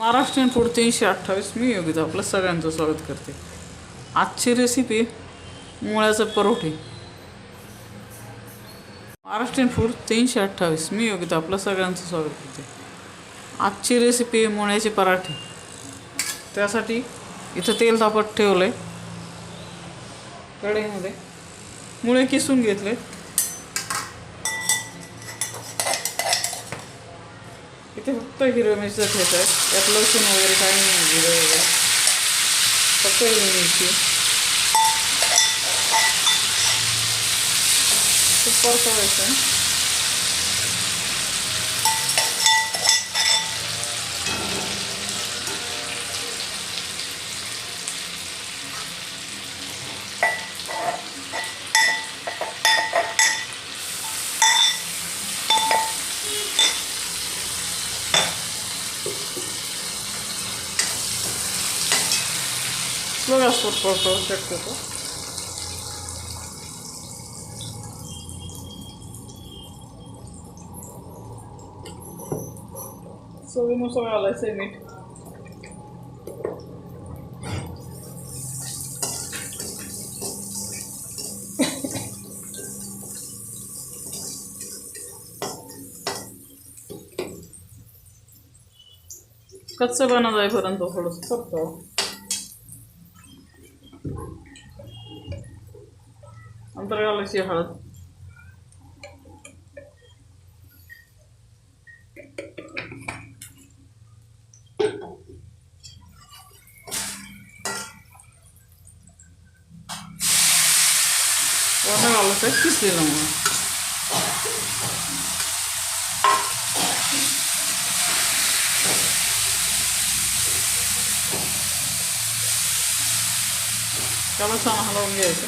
Maharashtrian food 328 मी योगिता आपलं सगळ्यांचं स्वागत करते. आजची रेसिपी मुळ्याचे परोठे. महाराष्ट्रीयन फूड 328 मी योगिता आपलं सगळ्यांचं स्वागत करते. आजची रेसिपी मुळ्याचे पराठे. त्यासाठी इथं तेल तापत ठेवलं आहे. कढईमध्ये मुळे किसून घेतले. इथे फक्त हिरव्या मिरच्या ठेवत आहे. यात लसूण वगैरे काही नाही, जिरं वगैरे फक्त हिरवी मिरची. खूप परतावायचं आहे. स्लो गॅसवर परतो शक्यतो. चवीनुसार घालायचं मीठ. कच्चं बनत जाईपर्यंत थोडंसं करतो. नंतर घालायची हळद. वरण घालायचं किसलेलं म्हणून. त्याला छान हलवून घ्यायचं.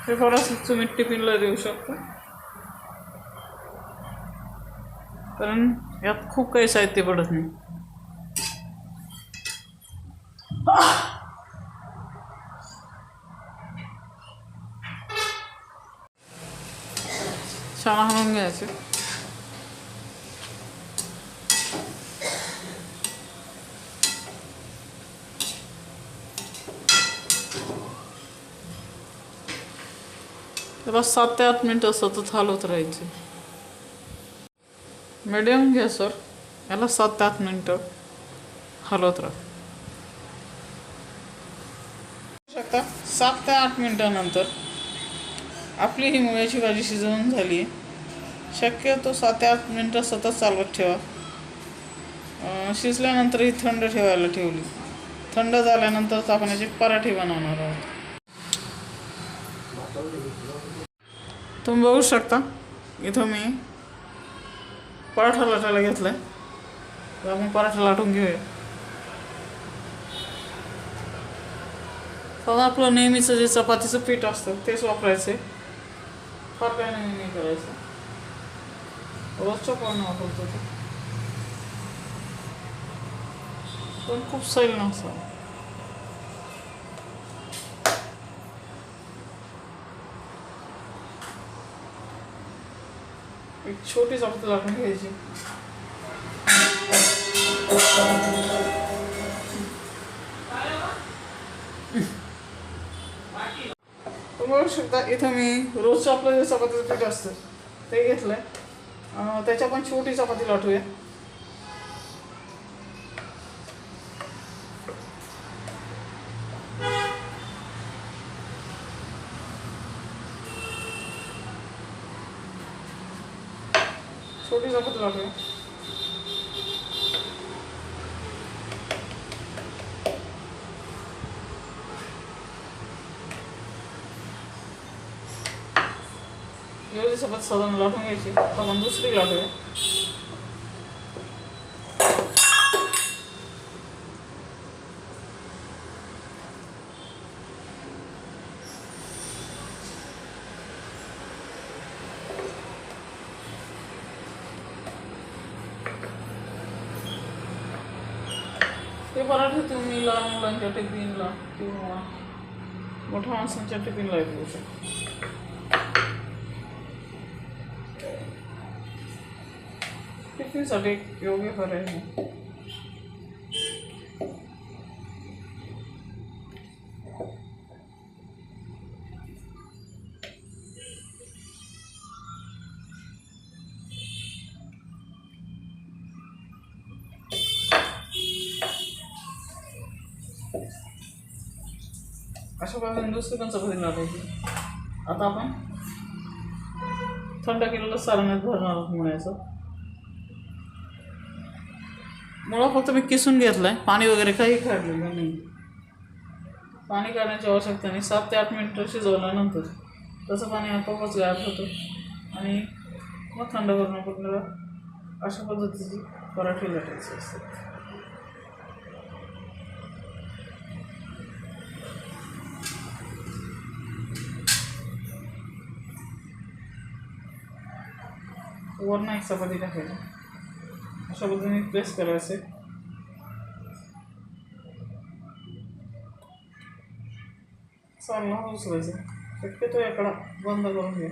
हे थोडंसं तुम्ही टिफिनला देऊ शकता, कारण यात खूप काही साहित्य पडत नाही. छान हलवून घ्यायचे. त्याला 7 ते 8 मिनटं सतत हलवत राहायचे. मीडियम गॅसवर याला 7 ते 8 मिनटं हलवत राहा. 7 ते 8 मिनटानंतर आपली ही मुळ्याची भाजी शिजवून झाली आहे. शक्यतो 7 ते 8 मिनटं सतत चालवत ठेवा. शिजल्यानंतर ही थंड ठेवायला ठेवली. थंड झाल्यानंतर आपण याचे पराठे बनवणार आहोत. तुम्ही बघू शकता इथं मी पराठा लाटायला घेतला आहे. तर आपण पराठा लाटून घेऊया. साधा आपलं नेहमीचं जे चपातीचं पीठ असतं तेच वापरायचं. फार काय नाही करायचं. रोजच्या पण वापरतो ते, पण खूप सैल नसतं. एक छोटी चपाती लाटून घ्यायची. बघू शकता इथं मी रोजचं आपलं जे चपातीचं पीठ असतं ते घेतलंय. त्याच्या पण छोटी चपाती लाटूया. छोटी चपाती लाटूया. एवढी चपाती साधारण लाटून घ्यायची. आपण दुसरी लाटूया. हे पराठे तुम्ही लहान मुलांच्या टिफिनला किंवा मोठ्या माणसांच्या टिफिनला घेऊ शकता. टिफिनसाठी योग्य पर्याय आहे. अशा प्रकारे दुसरी पण चपाती लाटायची. आता आपण थंड केलेलं सारण्यात भरणार आहोत मुळ्याचं. मुळा फक्त मी किसून घेतलाय, पाणी वगैरे काही काढलेलं नाही. पाणी काढण्याची आवश्यकता नाही. 7 ते 8 मिनिटं शिजवल्यानंतर तसं पाणी आपोआपच गायब होतं आणि मग थंड करून आपल्याला अशा पद्धतीची पराठे लाटायचे असतात. वरून एक चपाती टाकायची. अशा पद्धतीने प्रेस करायचे. चालला उचलायचं. शक्यतो याकडा बंद करून घ्या.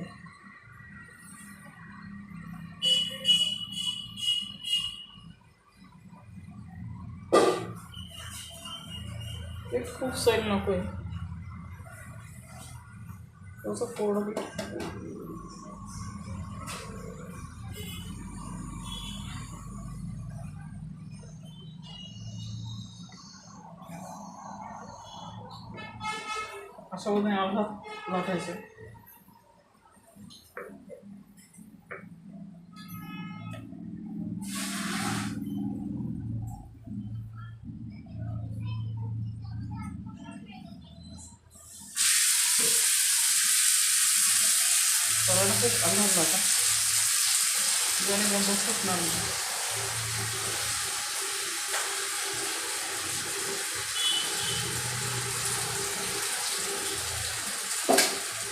ते खूप सैल नको आहे. थोडंसं थोडं अशा पद्धतीने अर्धा लाटायचे. पराठा खूप अंदाज लाटा जेणेकरून सुटणार नाही.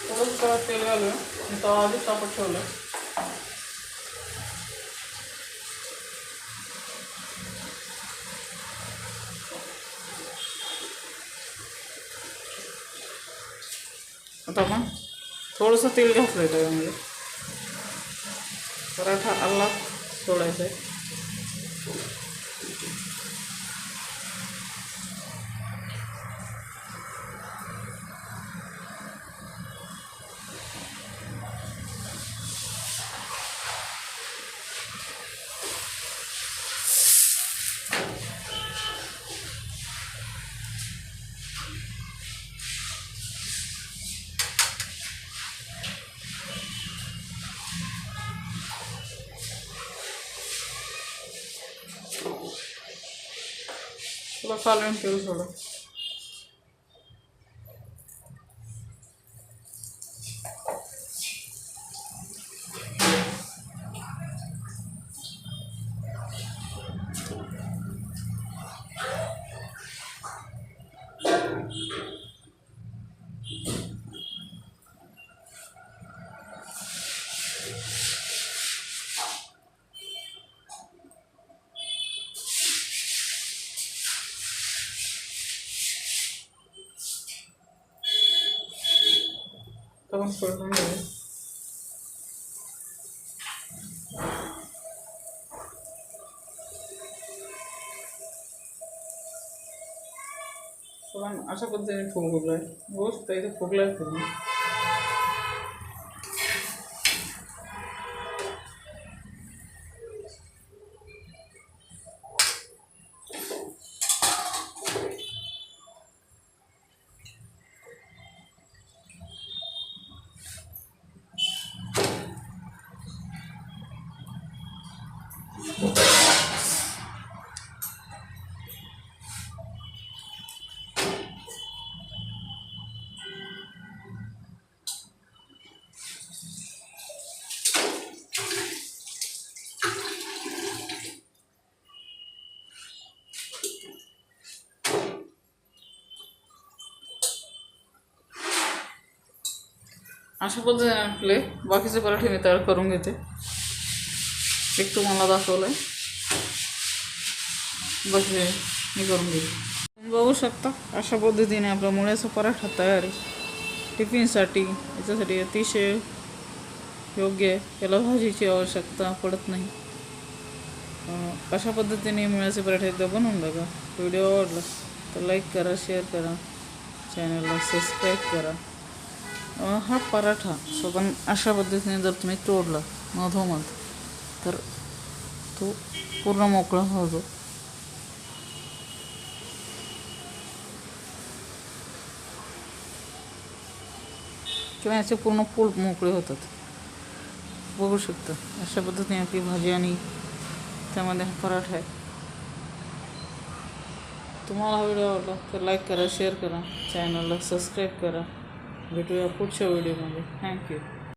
थोडंच कळत तेल घालूया. मी तवा आधीच तापत ठेवलं. आता आपण थोडंसं तेल घातलं आहे त्यामध्ये. पराठा आल्ला सोडायचा आहे. तुला कालवून ठेवू थोडं. तवण सोडून घ्यावे. अशा पद्धतीने फुगला आहे. गोष्ट इथे फुगला आहे पूर्ण. अशा पद्धतीने आपले बाकीचे पराठे मी तयार करून घेते. एक तुम्हाला दाखवलं आहे, बाकी मी करून घेते. बघू शकता अशा पद्धतीने आपला मुळ्याचा पराठा तयार आहे. टिफिनसाठी याच्यासाठी अतिशय योग्य आहे. याला भाजीची आवश्यकता पडत नाही. अशा पद्धतीने मुळ्याचे पराठे एकदा बनवून बघा. व्हिडिओ आवडला तर लाईक करा, शेअर करा, चॅनलला सबस्क्राईब करा. हा पराठा स्वतः अशा पद्धतीने जर तुम्ही तोडला मधोमध तर तो पूर्ण मोकळा होतो. किंवा याचे पूर्ण पोळ मोकळे होतात. बघू शकता अशा पद्धतीने आपली भाजी आणि त्यामध्ये हा पराठा आहे. तुम्हाला हा व्हिडिओ आवडला तर लाईक करा, शेअर करा, चॅनलला सबस्क्राईब करा. भेटूया पुढच्या व्हिडिओमध्ये. थँक्यू.